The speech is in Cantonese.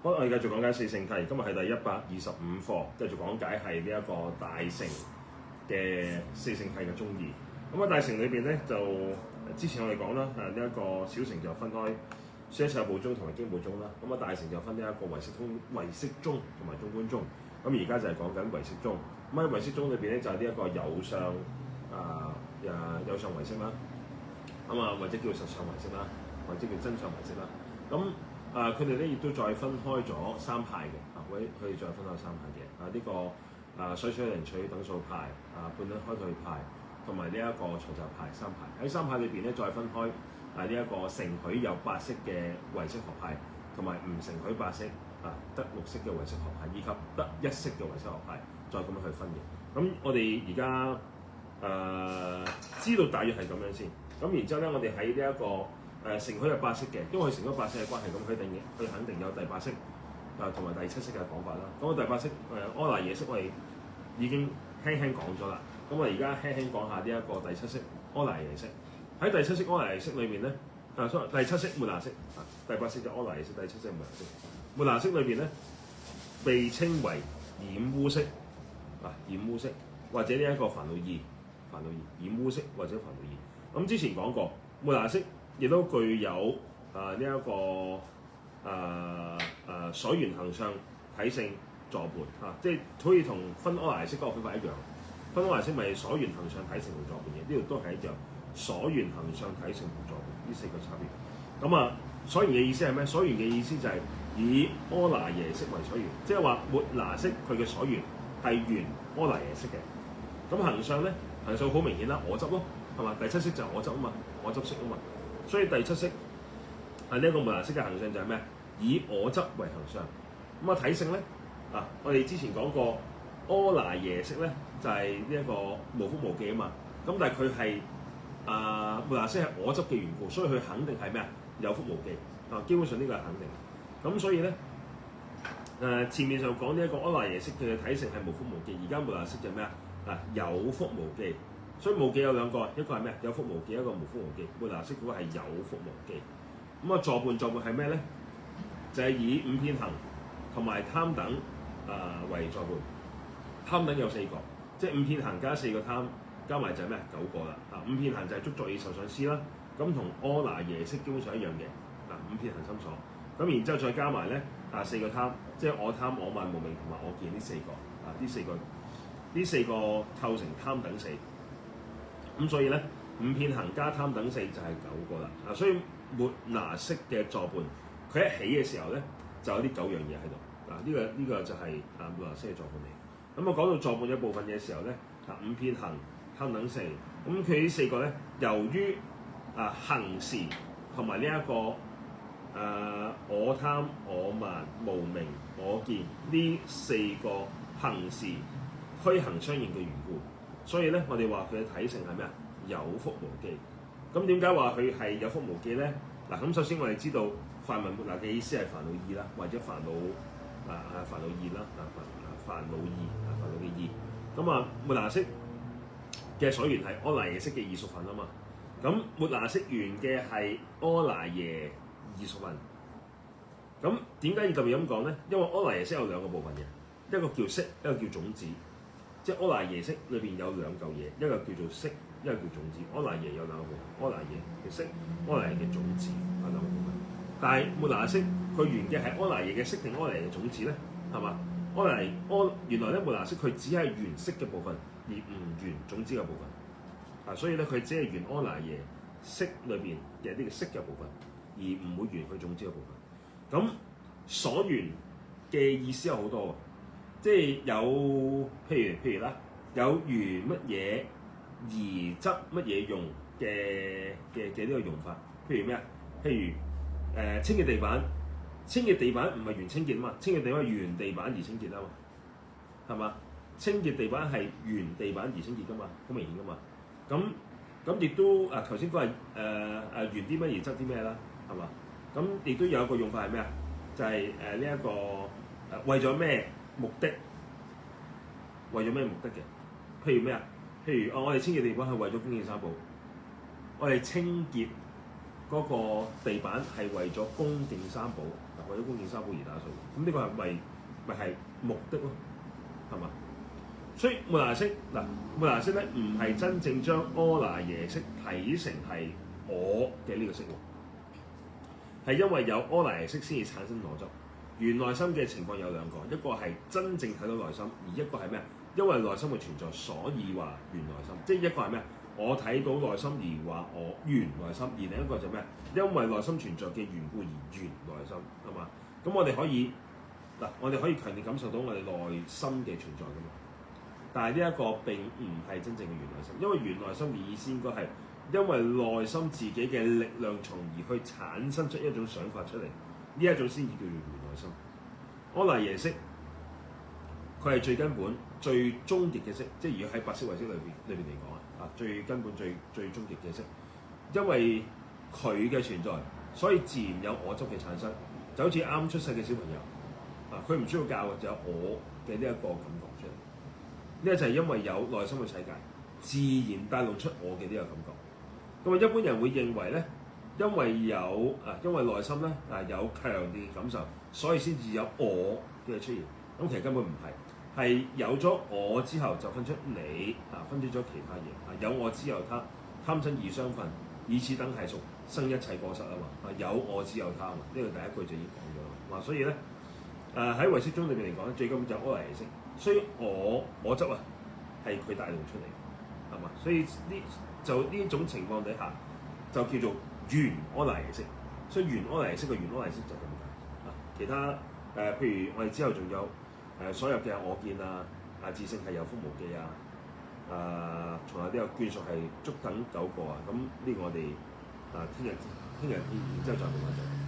好，我哋繼續講解四聖諦，今日係第125課，繼續講解係呢一個大乘嘅四聖諦嘅宗義。咁喺大乘裏邊咧，就之前我哋講啦，呢一個小乘就分開舍察部宗同埋經部宗啦。咁大乘就分呢一個唯識宗同埋中觀宗。咁而家就係講緊唯識宗。咁喺唯識宗裏邊咧，就係呢一個有相有相唯識啦。或者叫實相唯識啦，或者叫真相唯識啦。咁佢哋咧亦都再分開咗三派嘅，佢哋再分開三派嘅，水水靈取等數派，半等開退派，同埋呢一個隨集派三派。喺三派裏邊咧，再分開呢一個承許有八識嘅唯識學派，同埋唔承許八識得六識嘅唯識學派，以及得一識嘅唯識學派，再咁樣去分嘅。咁我哋而家知道大約係咁樣先。咁然之後咧，我哋喺呢一個承許有八識嘅，因為佢承許八識嘅關係，咁佢肯定有第八識同埋第七識嘅講法啦。咁第八識阿賴耶識我哋已經輕輕講咗啦。咁我哋而家輕輕講下呢一個第七識阿賴耶識。喺第七識阿賴耶識裏邊咧，第七識末那識，第八識就阿賴耶識，第七識末那識。末那識裏邊咧，被稱為染污識染污識，或者呢一個煩惱二染污識或者煩惱二。咁之前講過，末那識亦都具有呢一個所緣行相體性坐伴即係可以同分阿賴耶識嗰個分法一樣。分阿賴耶識咪所緣行相體性同坐伴嘅，呢度都係一樣。所緣行相體性同坐伴呢四個差別。咁所緣嘅意思係咩？所緣嘅意思就係以阿賴耶識為所緣，即係話末那識佢嘅所緣係緣阿賴耶識嘅。咁行相咧，行相好明顯啦，我執咯。係嘛？第七識就係我執啊嘛，我執識啊嘛，所以第七識係呢一個末那識嘅行相就係咩？以我執為行相。體性咧我哋之前講過阿賴耶識咧就係呢一個無覆無記啊嘛。咁但係佢係末那識係我執嘅緣故，所以佢肯定係咩有覆無記基本上呢個係肯定。咁所以咧前面就講呢一個阿賴耶識嘅體性係無覆無記，而家末那識就係咩有覆無記。所以無記有兩個，一個係咩？有覆無記，一個無覆無記。末那識嗰個係有覆無記。坐伴係咩咧？就係以五遍行同埋貪等為坐伴。貪等有四個，即係五遍行加四個貪，加埋就係咩？9個啦。五遍行就係觸作意受想思啦。咁同阿賴耶識基本上一樣嘅五遍行心所。咁然之後再加埋咧四個貪，即係我貪、我慢、無明同埋我見呢四個呢四個構成貪等四。咁所以咧，五遍行加貪等四就係9個啦。所以末那識嘅坐伴，佢一起嘅時候咧，就有呢9樣嘢喺度。呢個就係末那識嘅坐伴嚟。咁講到坐伴一部分嘅時候咧，五遍行、貪等四，咁佢呢四個咧，由於行時同埋呢一個我貪、我慢、無明、我見呢四個行時虛行相應嘅緣故。所以咧，我哋話佢嘅體性係咩有覆無記。咁點解話佢係有覆無記咧？咁首先我哋知道梵文末那嘅意思係煩惱二啦，或者煩惱二啦，煩惱嘅二。咁末那識嘅所緣係阿賴耶識嘅異熟分啊嘛。咁末那識緣嘅係阿賴耶異熟分。咁點解要特別咁講咧？因為阿賴耶識有兩個部分嘅，一個叫識，一個叫種子。即係阿賴耶識裏邊有兩嚿嘢，一個叫做識，一個叫種子。阿賴耶有兩個部分，阿賴耶嘅識，阿賴耶嘅種子兩個部分。但係末那識佢緣嘅係阿賴耶嘅識定阿賴耶嘅種子咧？係嘛？原來咧末那識佢只係緣識嘅部分，而唔緣種子嘅部分。所以咧佢只係緣阿賴耶識裏邊嘅呢個識嘅部分，而唔會緣佢種子嘅部分。咁所緣嘅意思有好多。即係有譬如啦，有如乜嘢而執乜嘢用嘅呢個用法。譬如咩譬如清潔地板，清潔地板唔係緣清潔啊嘛，清潔地板係緣地板而清潔啊嘛，係嘛？清潔地板係緣地板而清潔噶嘛，好明顯噶嘛。咁亦都頭先都係緣啲乜而執啲咩啦，係嘛？咁亦都有一個用法係咩就係呢一個為咗咩目的？為咗咩目的嘅？譬如咩譬如我哋清潔地板係為咗恭敬三寶，我哋清潔嗰個地板係為咗恭敬三寶，好為咗恭敬三寶而打掃。咁呢個係咪係目的咯？係嘛？所以末那識嗱，末那識咧唔係真正將阿賴耶識睇成係我嘅呢個識喎，係因為有阿賴耶識先至產生我執。緣內心嘅情況有兩個，一個係真正睇到內心，而一個係咩？因為內心嘅存在，所以話緣內心。即係一個係咩？我睇到內心而話我緣內心，而另一個就咩？因為內心存在嘅緣故而緣內心，係嘛？咁我哋可以嗱，我哋可以強烈感受到我哋內心嘅存在㗎嘛。但係呢一個並唔係真正嘅緣內心，因為緣內心嘅意思應該係因為內心自己嘅力量，從而去產生出一種想法出嚟，呢一種先至叫做緣內心。阿賴耶識佢係最根本、最終極嘅識，即係如果喺八識唯識裏邊嚟講啊，最根本、最終極嘅識，因為佢嘅存在，所以自然有我執嘅產生，就好似啱出世嘅小朋友啊，佢唔需要教嘅，就有我嘅呢一個感覺出嚟。呢個就係因為有內心嘅世界，自然帶動出我嘅呢個感覺。咁啊，一般人會認為咧，因為內心咧有強烈嘅感受，所以先至有我嘅出現。咁其實根本唔係，係有咗我之後就分出你分出咗其他嘢。有我之後他，貪瞋異相分，以此等繫屬，生一切過失啊嘛。有我之後他啊嘛，呢個第一句就已經講咗啦。所以咧喺唯識宗裏面嚟講咧，最根本就阿賴耶識。所以我執係佢帶動出嚟，係嘛？所以呢種情況底下就叫做緣阿賴耶識。所以緣阿賴耶識嘅緣阿賴耶識就咁解。其他譬如我哋之後仲有所有嘅我見自性係有覆無記仲有呢個眷屬係足等9個咁呢個我哋聽日然之後再講翻就。